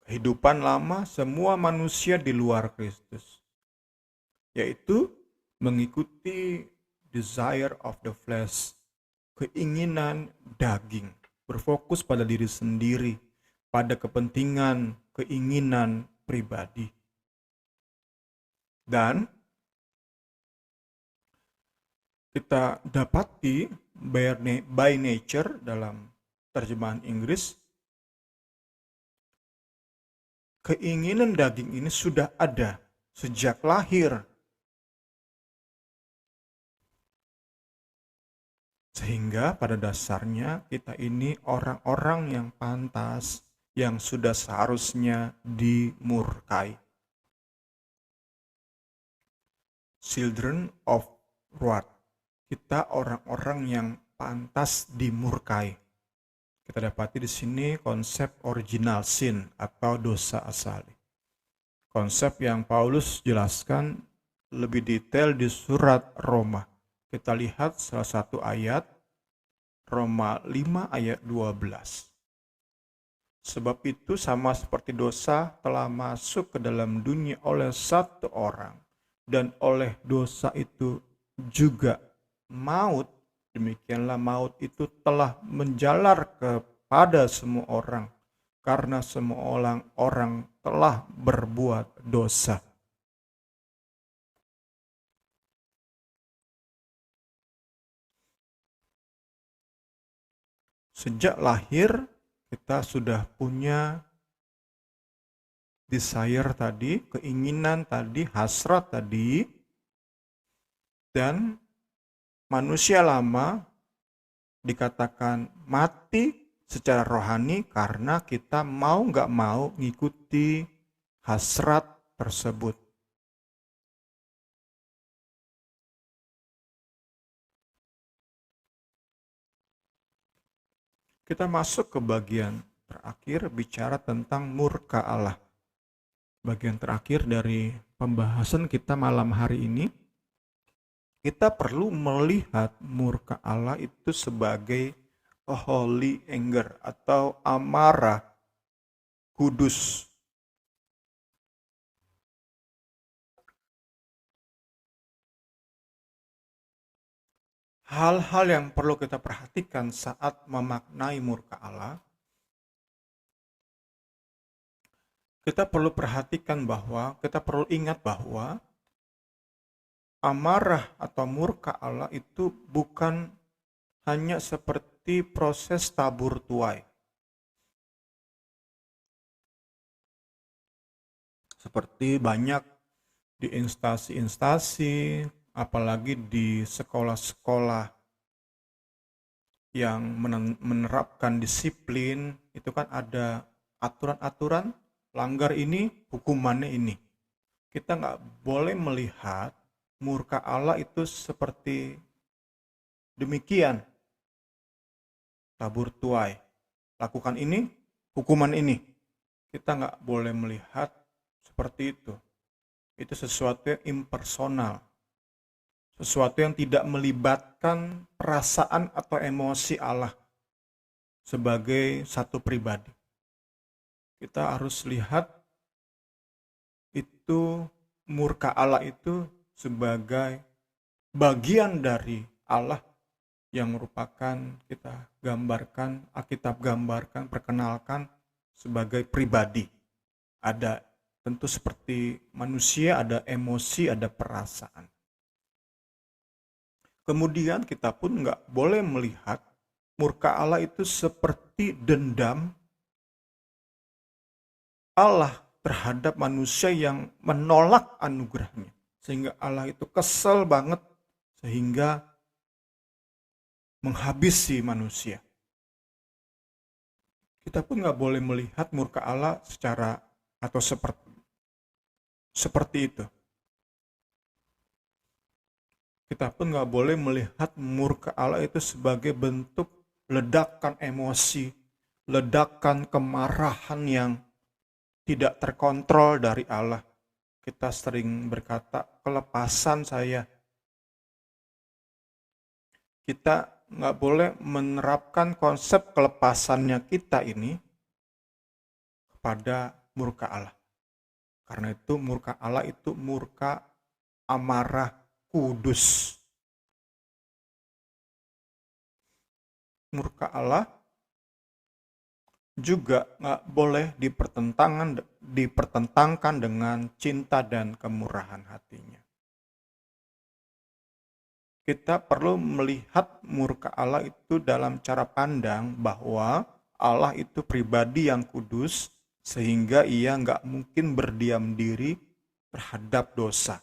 kehidupan lama semua manusia di luar Kristus, yaitu mengikuti desire of the flesh, keinginan daging, berfokus pada diri sendiri, pada kepentingan, keinginan pribadi. Dan kita dapati by nature dalam terjemahan Inggris, keinginan daging ini sudah ada sejak lahir. Sehingga pada dasarnya kita ini orang-orang yang pantas, yang sudah seharusnya dimurkai. Children of wrath. Kita orang-orang yang pantas dimurkai. Kita dapati di sini konsep original sin atau dosa asali. Konsep yang Paulus jelaskan lebih detail di surat Roma. Kita lihat salah satu ayat, Roma 5 ayat 12. Sebab itu sama seperti dosa telah masuk ke dalam dunia oleh satu orang, dan oleh dosa itu juga maut, demikianlah maut itu telah menjalar kepada semua orang, karena semua orang telah berbuat dosa. Sejak lahir kita sudah punya desire tadi, keinginan tadi, hasrat tadi, dan manusia lama dikatakan mati secara rohani karena kita mau nggak mau ngikuti hasrat tersebut. Kita masuk ke bagian terakhir bicara tentang murka Allah. Bagian terakhir dari pembahasan kita malam hari ini, kita perlu melihat murka Allah itu sebagai a holy anger atau amarah kudus. Hal-hal yang perlu kita perhatikan saat memaknai murka Allah, kita perlu perhatikan bahwa, kita perlu ingat bahwa amarah atau murka Allah itu bukan hanya seperti proses tabur tuai. Seperti banyak di instansi-instansi, apalagi di sekolah-sekolah yang menerapkan disiplin, itu kan ada aturan-aturan, langgar ini, hukumannya ini. Kita nggak boleh melihat murka Allah itu seperti demikian. Tabur tuai, lakukan ini, hukuman ini. Kita nggak boleh melihat seperti itu. Itu sesuatu yang impersonal. Sesuatu yang tidak melibatkan perasaan atau emosi Allah sebagai satu pribadi. Kita harus lihat itu murka Allah itu sebagai bagian dari Allah yang merupakan kita gambarkan, Alkitab gambarkan, perkenalkan sebagai pribadi. Ada tentu seperti manusia, ada emosi, ada perasaan. Kemudian kita pun nggak boleh melihat murka Allah itu seperti dendam Allah terhadap manusia yang menolak anugerahnya. Sehingga Allah itu kesel banget sehingga menghabisi manusia. Kita pun nggak boleh melihat murka Allah secara atau seperti itu. Kita pun nggak boleh melihat murka Allah itu sebagai bentuk ledakan emosi, ledakan kemarahan yang tidak terkontrol dari Allah. Kita sering berkata, kelepasan saya. Kita nggak boleh menerapkan konsep kelepasannya kita ini kepada murka Allah. Karena itu murka Allah itu murka amarah kudus. Murka Allah juga nggak boleh dipertentangkan dengan cinta dan kemurahan hatinya. Kita perlu melihat murka Allah itu dalam cara pandang bahwa Allah itu pribadi yang kudus, sehingga ia nggak mungkin berdiam diri terhadap dosa.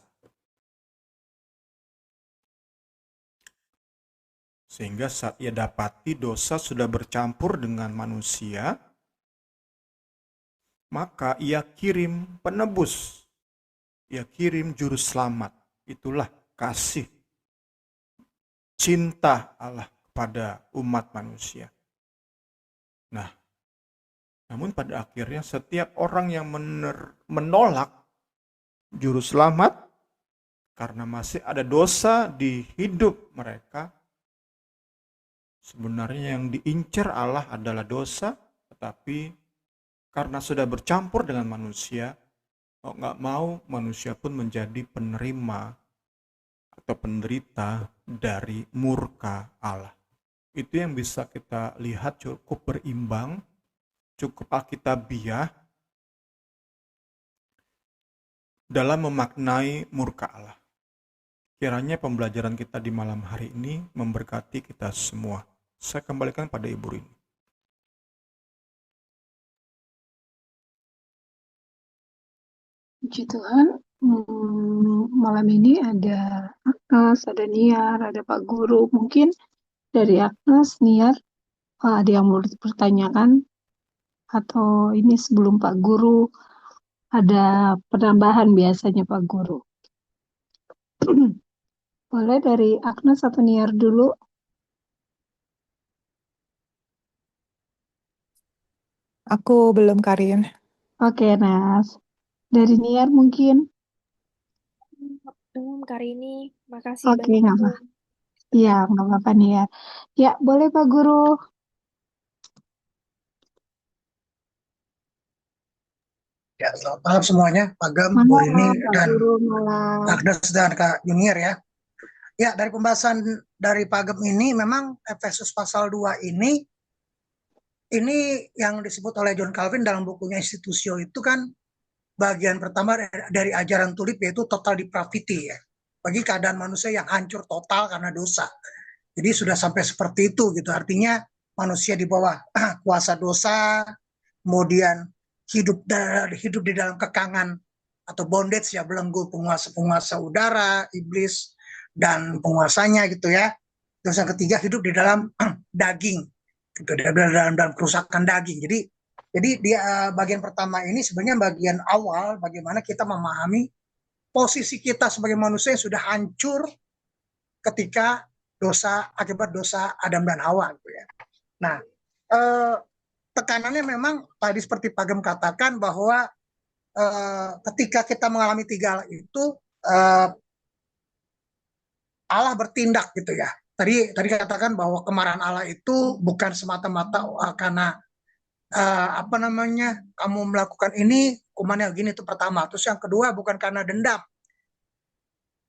Sehingga saat ia dapati dosa sudah bercampur dengan manusia, maka ia kirim penebus, ia kirim juru selamat. Itulah kasih cinta Allah kepada umat manusia. Nah, namun pada akhirnya setiap orang yang menolak juru selamat karena masih ada dosa di hidup mereka, sebenarnya yang diincar Allah adalah dosa, tetapi karena sudah bercampur dengan manusia, mau nggak mau manusia pun menjadi penerima atau penderita dari murka Allah. Itu yang bisa kita lihat cukup berimbang, cukup alkitabiah dalam memaknai murka Allah. Kiranya pembelajaran kita di malam hari ini memberkati kita semua. Saya kembalikan pada Ibu Rini. Puji Tuhan, malam ini ada Agnes, ada Niar, ada Pak Guru. Mungkin dari Agnes, Niar, ada yang mau dipertanyakan? Atau ini sebelum Pak Guru, ada penambahan biasanya Pak Guru. Boleh dari Agnes atau Niar dulu? Aku belum, Karin. Oke, Nas. Dari Niar mungkin? Belum, Karini. Makasih Oke, banyak, nggak Bu. apa. Iya, nggak apa-apa Niar. Ya, boleh Pak Guru. Ya, selamat malam semuanya, Pak Gam, Bu Rini, Malam, Pak dan Guru, malam. Agnes dan Kak Junior ya. Ya, dari pembahasan dari Pak Gam ini memang Efesus pasal 2 ini yang disebut oleh John Calvin dalam bukunya Institutio itu kan bagian pertama dari ajaran tulip, yaitu total depravity ya. Bagi keadaan manusia yang hancur total karena dosa. Jadi sudah sampai seperti itu gitu. Artinya manusia di bawah kuasa dosa, kemudian hidup di dalam kekangan atau bondage ya, belenggu penguasa udara, iblis dan penguasanya gitu ya. Terus yang ketiga, hidup di dalam daging, gitu, dalam kerusakan daging. Jadi dia bagian pertama ini sebenarnya bagian awal bagaimana kita memahami posisi kita sebagai manusia yang sudah hancur ketika akibat dosa Adam dan Hawa, gitu ya. Nah, tekanannya memang tadi seperti Pak Gem katakan bahwa ketika kita mengalami tiga itu Allah bertindak, gitu ya. Tadi katakan bahwa kemarahan Allah itu bukan semata-mata karena kamu melakukan ini hukumannya gini, itu pertama. Terus yang kedua bukan karena dendam,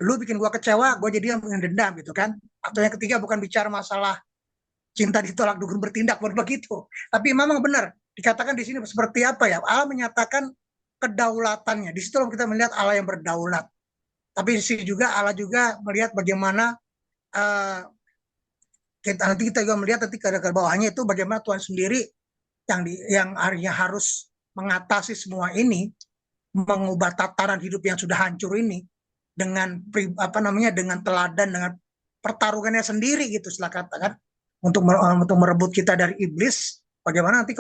lu bikin gua kecewa, gua jadi yang dendam, gitu kan. Atau yang ketiga bukan bicara masalah cinta ditolak dukun bertindak, bukan begitu. Tapi memang benar dikatakan di sini seperti apa ya? Allah menyatakan kedaulatannya. Di situ kita melihat Allah yang berdaulat. Tapi di sini juga Allah juga melihat bagaimana nanti kita juga melihat nanti ke bawahnya itu bagaimana Tuhan sendiri yang harus mengatasi semua ini, mengubah tataran hidup yang sudah hancur ini dengan dengan teladan, dengan pertarungannya sendiri, gitu setelah katakan untuk merebut kita dari iblis. Bagaimana nanti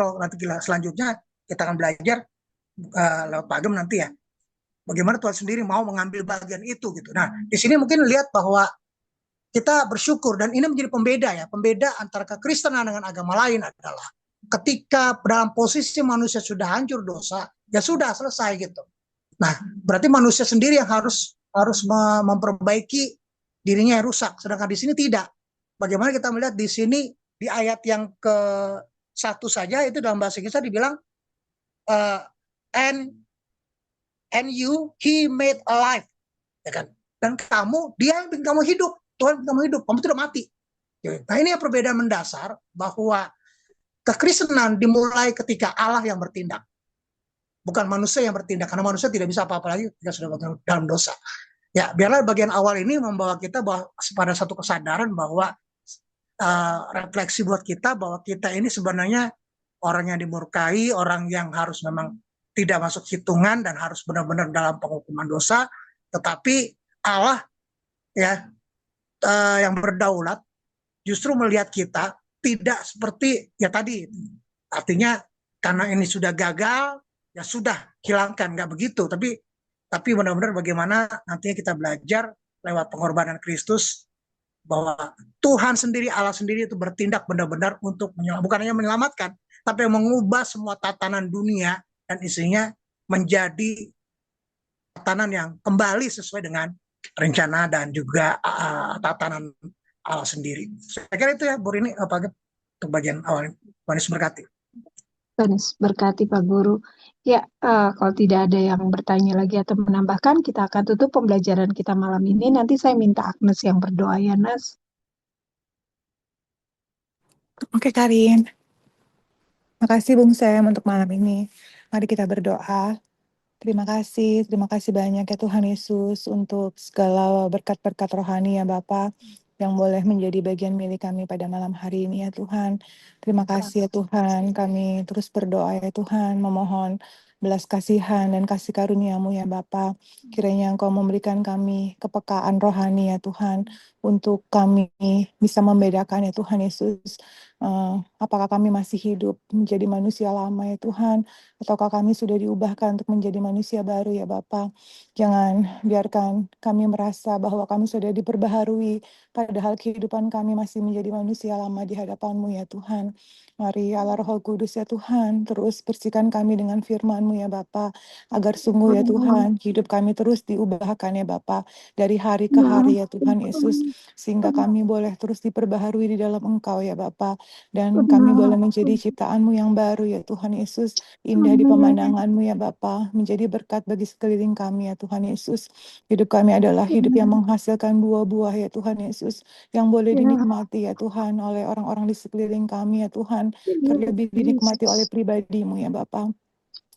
selanjutnya kita akan belajar lewat Pak Gem nanti ya, bagaimana Tuhan sendiri mau mengambil bagian itu, gitu. Nah, di sini mungkin lihat bahwa kita bersyukur, dan ini menjadi pembeda antara kekristenan dengan agama lain adalah ketika dalam posisi manusia sudah hancur dosa, ya sudah selesai, gitu. Nah, berarti manusia sendiri yang harus memperbaiki dirinya yang rusak, sedangkan di sini tidak. Bagaimana kita melihat di sini di ayat yang ke-1 saja itu dalam bahasa Inggris dibilang and you he made alive, ya kan? Dan dia yang bikin kamu hidup, Tuhan bikin kamu hidup, kamu tidak mati. Nah, ini yang perbedaan mendasar, bahwa kekristenan dimulai ketika Allah yang bertindak, bukan manusia yang bertindak, karena manusia tidak bisa apa-apa lagi ketika sudah dalam dosa. Ya, biarlah bagian awal ini membawa kita pada satu kesadaran bahwa refleksi buat kita bahwa kita ini sebenarnya orang yang dimurkai, orang yang harus memang tidak masuk hitungan dan harus benar-benar dalam penghukuman dosa. Tetapi Allah ya yang berdaulat justru melihat kita tidak seperti ya tadi. Artinya karena ini sudah gagal, ya sudah hilangkan, nggak begitu. Tapi benar-benar bagaimana nantinya kita belajar lewat pengorbanan Kristus bahwa Tuhan sendiri, Allah sendiri itu bertindak benar-benar untuk bukan hanya menyelamatkan, tapi mengubah semua tatanan dunia dan isinya menjadi tatanan yang kembali sesuai dengan rencana dan juga tatanan Allah sendiri. Saya kira itu ya, Bu Rini, untuk bagian awal. Tuhan Yesus berkati. Tuhan Yesus berkati Pak Guru. Ya, kalau tidak ada yang bertanya lagi atau menambahkan, kita akan tutup pembelajaran kita malam ini. Nanti saya minta Agnes yang berdoa ya, Nas. Oke, Karin. Makasih Bung Sam untuk malam ini. Mari kita berdoa. Terima kasih banyak ya Tuhan Yesus untuk segala berkat-berkat rohani ya Bapa yang boleh menjadi bagian milik kami pada malam hari ini ya Tuhan. Terima kasih ya Tuhan, kami terus berdoa ya Tuhan, memohon belas kasihan dan kasih karunia-Mu ya Bapa. Kiranya Engkau memberikan kami kepekaan rohani ya Tuhan, untuk kami bisa membedakan ya Tuhan Yesus, apakah kami masih hidup menjadi manusia lama ya Tuhan, ataukah kami sudah diubahkan untuk menjadi manusia baru ya Bapa. Jangan biarkan kami merasa bahwa kami sudah diperbaharui, padahal kehidupan kami masih menjadi manusia lama di hadapan-Mu ya Tuhan. Mari Allah Roh Kudus ya Tuhan, terus bersihkan kami dengan firman-Mu ya Bapa, agar sungguh ya Tuhan, hidup kami terus diubahkan ya Bapa, dari hari ke hari ya Tuhan Yesus, sehingga kami boleh terus diperbaharui di dalam Engkau ya Bapa, dan kami boleh menjadi ciptaan-Mu yang baru ya Tuhan Yesus, indah di pemandangan-Mu ya Bapa, menjadi berkat bagi sekeliling kami ya Tuhan Yesus. Hidup kami adalah hidup yang menghasilkan buah-buah ya Tuhan Yesus, yang boleh dinikmati ya Tuhan oleh orang-orang di sekeliling kami ya Tuhan, terlebih dinikmati oleh pribadi-Mu ya Bapa.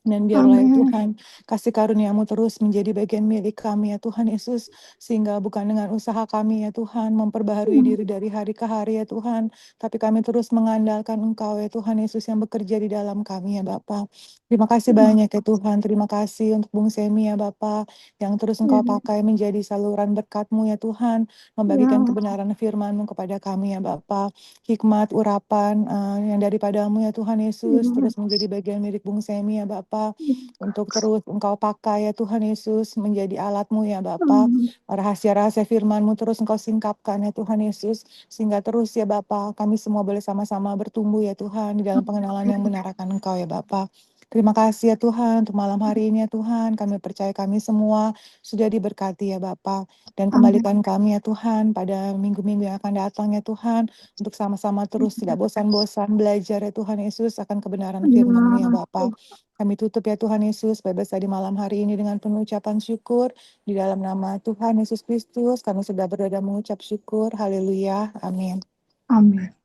Dan biarlah ya Amin. Tuhan, kasih karunia-Mu terus menjadi bagian milik kami ya Tuhan Yesus. Sehingga bukan dengan usaha kami ya Tuhan, memperbaharui diri dari hari ke hari ya Tuhan. Tapi kami terus mengandalkan Engkau ya Tuhan Yesus yang bekerja di dalam kami ya Bapa. Terima kasih banyak ya Tuhan. Terima kasih untuk Bung Semi ya Bapa, yang terus Engkau pakai menjadi saluran berkat-Mu ya Tuhan. Membagikan kebenaran firman-Mu kepada kami ya Bapa. Hikmat, urapan yang daripadamu ya Tuhan Yesus, terus menjadi bagian milik Bung Semi ya Bapa, untuk terus Engkau pakai ya Tuhan Yesus menjadi alat-Mu ya Bapa. Rahasia-rahasia firman-Mu terus Engkau singkapkan ya Tuhan Yesus, sehingga terus ya Bapa, kami semua boleh sama-sama bertumbuh ya Tuhan di dalam pengenalan yang benar akan Engkau ya Bapa. Terima kasih ya Tuhan untuk malam hari ini ya Tuhan. Kami percaya kami semua sudah diberkati ya Bapa. Dan kembalikan kami ya Tuhan pada minggu-minggu yang akan datang ya Tuhan, untuk sama-sama terus tidak bosan-bosan belajar ya Tuhan Yesus akan kebenaran firman-Mu ya Bapa. Kami tutup ya Tuhan Yesus bebas di malam hari ini dengan penuh ucapan syukur. Di dalam nama Tuhan Yesus Kristus kami sudah berdoa dan mengucap syukur. Haleluya. Amin. Amin.